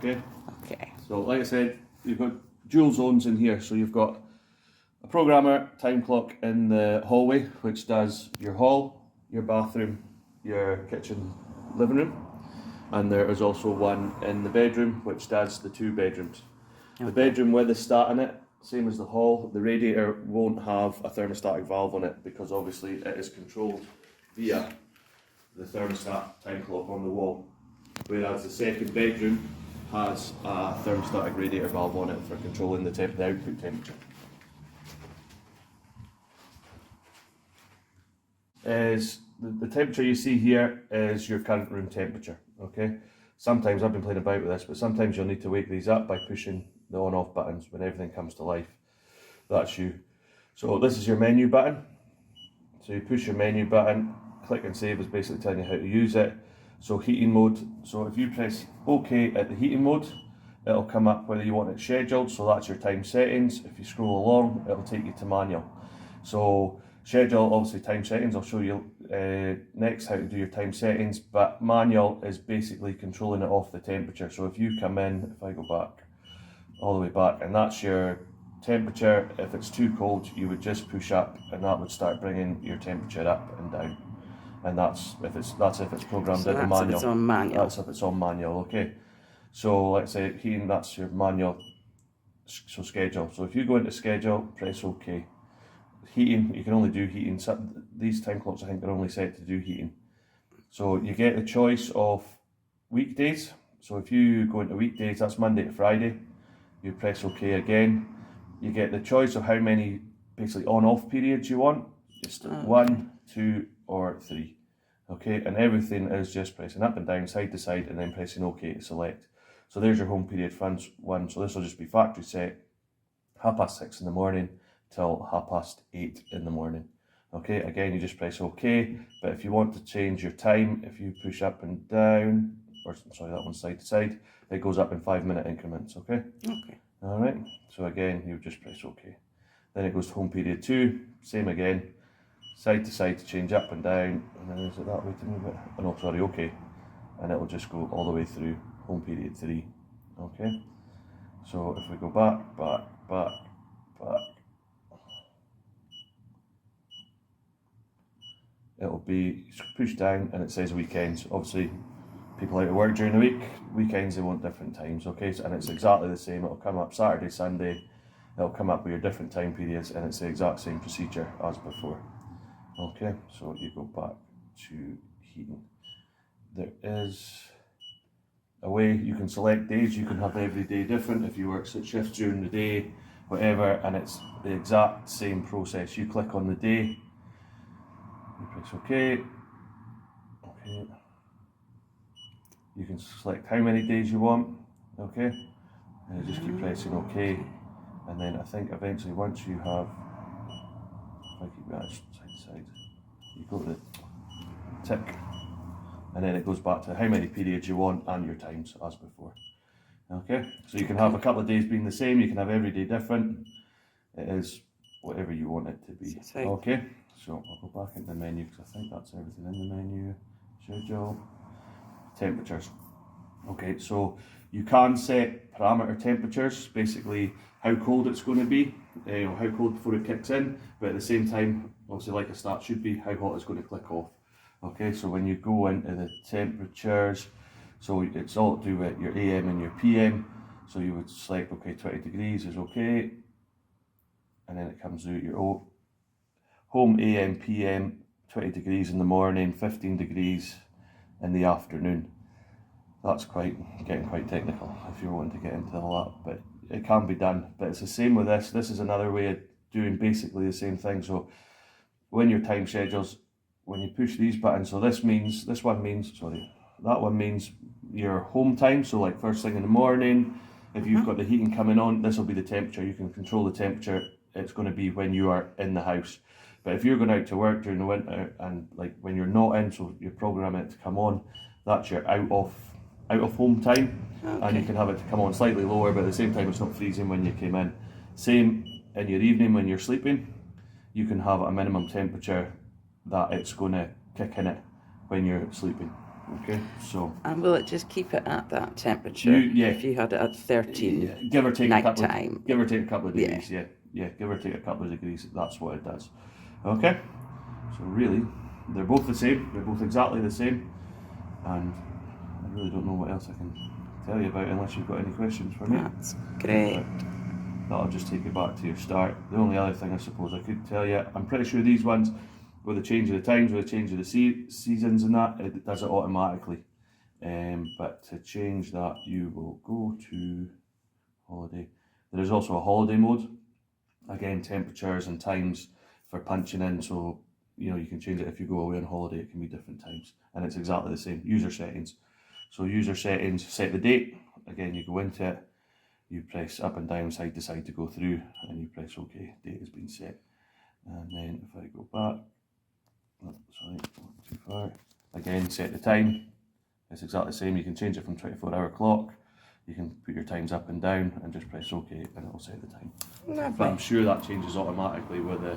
Okay? Okay. So like I said, you've got dual zones in here. So you've got a programmer time clock in the hallway, which does your hall, your bathroom, your kitchen, living room. And there is also one in the bedroom, which does the 2 bedrooms. Okay. The bedroom with the stat in it, same as the hall, the radiator won't have a thermostatic valve on it because obviously it is controlled via the thermostat time clock on the wall. Whereas the second bedroom has a thermostatic radiator valve on it for controlling the output temperature. The temperature you see here is your current room temperature, okay? Sometimes, I've been playing about with this, but sometimes you'll need to wake these up by pushing the on-off buttons when everything comes to life. That's you. So this is your menu button. So you push your menu button, click and save is basically telling you how to use it. So heating mode, so if you press OK at the heating mode, it'll come up whether you want it scheduled, so that's your time settings. If you scroll along, it'll take you to manual. So schedule, obviously time settings, I'll show you next how to do your time settings, but manual is basically controlling it off the temperature. So if you come in, if I go back, all the way back, and that's your temperature. If it's too cold, you would just push up and that would start bringing your temperature up and down. And that's if it's programmed So into that's if manual. it's on manual. That's if it's on manual, okay. So let's say heating, that's your manual, so schedule. So if you go into schedule, press OK. Heating, you can only do heating. So these time clocks I think are only set to do heating. So you get the choice of weekdays. So if you go into weekdays, that's Monday to Friday. You press OK again. You get the choice of how many basically on-off periods you want. Just 1, 2, or 3. Okay, and everything is just pressing up and down, side to side, and then pressing OK to select. So there's your home period one. So this will just be factory set, 6:30 in the morning till 8:30 in the morning. Okay, again, you just press OK. But if you want to change your time, if you push up and down, or sorry, that one's side to side, it goes up in 5-minute increments. Okay. Okay. All right. So again, you just press OK. Then it goes to home period 2. Same again, side to side to change up and down. And then is it that way to move it? Oh no, sorry. OK. And it will just go all the way through home period 3. Okay. So if we go back, it'll be pushed down and it says weekends. Obviously, people out of work during the week, weekends they want different times, okay? So, and it's exactly the same. It'll come up Saturday, Sunday, it'll come up with your different time periods, and it's the exact same procedure as before. Okay, so you go back to heating. There is a way you can select days. You can have every day different if you work shifts during the day, whatever, and it's the exact same process. You click on the day, you press OK. Okay. You can select how many days you want, okay? And you just keep pressing OK. And then I think eventually once you have, if I keep that side to side, you go to the tick. And then it goes back to how many periods you want and your times as before. Okay, so you can have a couple of days being the same, you can have every day different. It is whatever you want it to be. Okay, so I'll go back into the menu because I think that's everything in the menu. Schedule, temperatures. Okay, so you can set parameter temperatures, basically how cold it's going to be, how cold before it kicks in, but at the same time, obviously like a start should be, how hot it's going to click off. Okay, so when you go into the temperatures, so it's all to do with your AM and your PM. So you would select, okay, 20 degrees is okay. And then it comes out your home AM, PM, 20 degrees in the morning, 15 degrees in the afternoon. That's getting quite technical if you're wanting to get into all that, but it can be done. But it's the same with this. This is another way of doing basically the same thing. So when your time schedules, when you push these buttons, so that one means your home time, so like first thing in the morning, if you've got the heating coming on, this will be the temperature. You can control the temperature, it's going to be when you are in the house. But if you're going out to work during the winter and like when you're not in, so you're programming it to come on, that's your out of home time. Okay. And you can have it to come on slightly lower, but at the same time it's not freezing when you came in. Same in your evening when you're sleeping, you can have a minimum temperature that it's going to kick in it when you're sleeping. Okay, so And will it just keep it at that temperature? If you had it at 13, give or take night a couple time. of degrees. Yeah, give or take a couple of degrees. That's what it does. Okay, so really, they're both the same. They're both exactly the same, and I really don't know what else I can tell you about unless you've got any questions for me. That's great. But that'll just take you back to your start. The only other thing I suppose I could tell you, I'm pretty sure these ones, with the change of the times, with the change of the seasons and that, it does it automatically. But to change that, you will go to holiday. There is also a holiday mode. Again, temperatures and times for punching in. So, you can change it if you go away on holiday, it can be different times. And it's exactly the same. User settings. So user settings, set the date. Again, you go into it, you press up and down, side to side to go through, and you press OK, date has been set. And then if I go back, sorry, not too far. Again, set the time. It's exactly the same. You can change it from 24-hour clock. You can put your times up and down and just press OK and it'll set the time. Lovely. But I'm sure that changes automatically with the,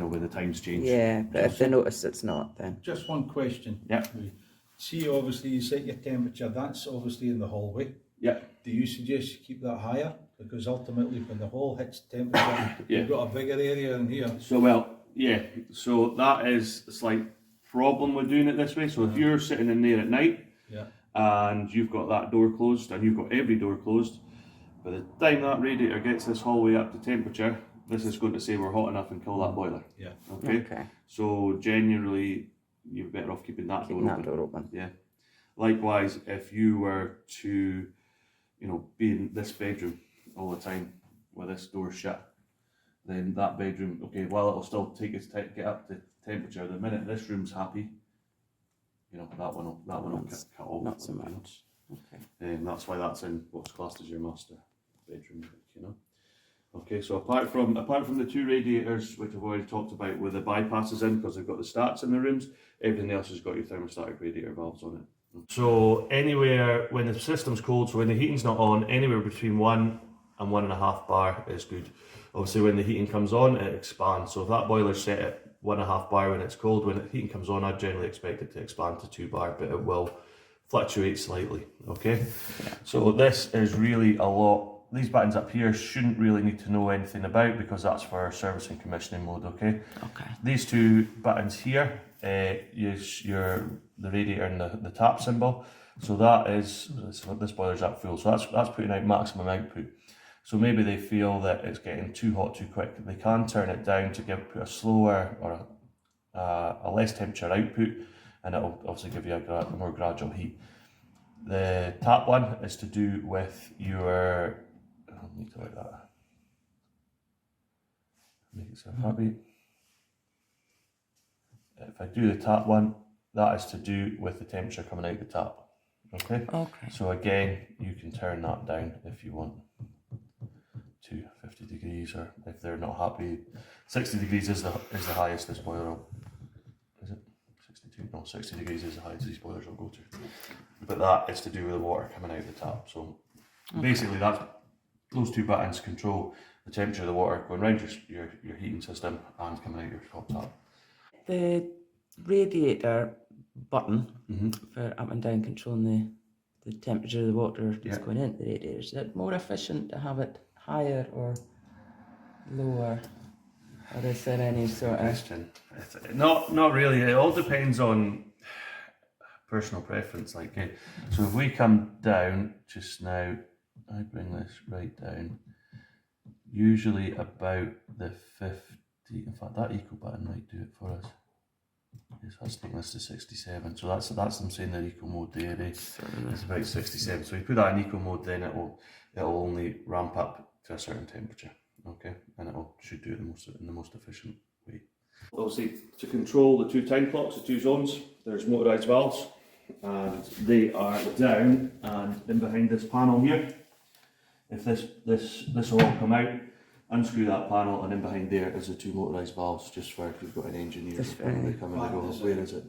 with the times change. Yeah, but if they notice it's not, then. Just one question. Yeah. See, obviously you set your temperature, that's obviously in the hallway. Yeah. Do you suggest you keep that higher? Because ultimately when the hall hits temperature, Yeah. you've got a bigger area in here. So that is a slight problem with doing it this way. So if you're sitting in there at night, Yeah. and you've got that door closed, and you've got every door closed, by the time that radiator gets this hallway up to temperature, this is going to say we're hot enough and kill that boiler. Yeah. Okay. So generally, you're better off keeping that door open. Yeah. Likewise, if you were to, be in this bedroom all the time with this door shut, then that bedroom, while it'll still take its time to get up to temperature, the minute this room's happy, that one will cut off. Not so much. Okay. That's why that's in what's classed as your master bedroom. Okay, so apart from the two radiators, which I've already talked about with the bypasses in, because they've got the stats in the rooms, everything else has got your thermostatic radiator valves on it. So anywhere, when the system's cold, so when the heating's not on, anywhere between 1 and 1.5 bar is good. Obviously when the heating comes on, it expands. So if that boiler's set at 1.5 bar when it's cold, when the heating comes on, I'd generally expect it to expand to 2 bar, but it will fluctuate slightly, okay? So this is really a lot. These buttons up here shouldn't really need to know anything about because that's for service and commissioning mode, okay? Okay. These two buttons here use the radiator and the tap symbol. So that is, this boiler's at full, so that's putting out maximum output. So maybe they feel that it's getting too hot too quick. They can turn it down to put a slower or a less temperature output, and it'll obviously give you a more gradual heat. The tap one is to do with your, I'll need to like that. Make it so happy. If I do the tap one, that is to do with the temperature coming out the tap. Okay? Okay. So again, you can turn that down if you want to 50 degrees, or if they're not happy, 60 degrees is the highest this boiler will. Is it 62? No, 60 degrees is the highest these boilers will go to. But that is to do with the water coming out the tap. So basically, those two buttons control the temperature of the water going around your heating system and coming out your hot tap. The radiator button for up and down controlling the temperature of the water that's going into the radiator, is it more efficient to have it higher or lower? Or is there any sort of question? Not really. It all depends on personal preference. So if we come down just now, I bring this right down. Usually about the 50. In fact, that eco button might do it for us. Yes, that's taking us to 67. So that's them saying their eco mode there. It's about 67. So you put that in eco mode, then it'll only ramp up to a certain temperature. Okay, and should do it in the most efficient way. Obviously, to control the two time clocks, the two zones, there's motorised valves, and they are down and in behind this panel here. If this will all come out, unscrew that panel, and in behind there is the two motorised valves, just for if you've got an engineer coming and go, where is it?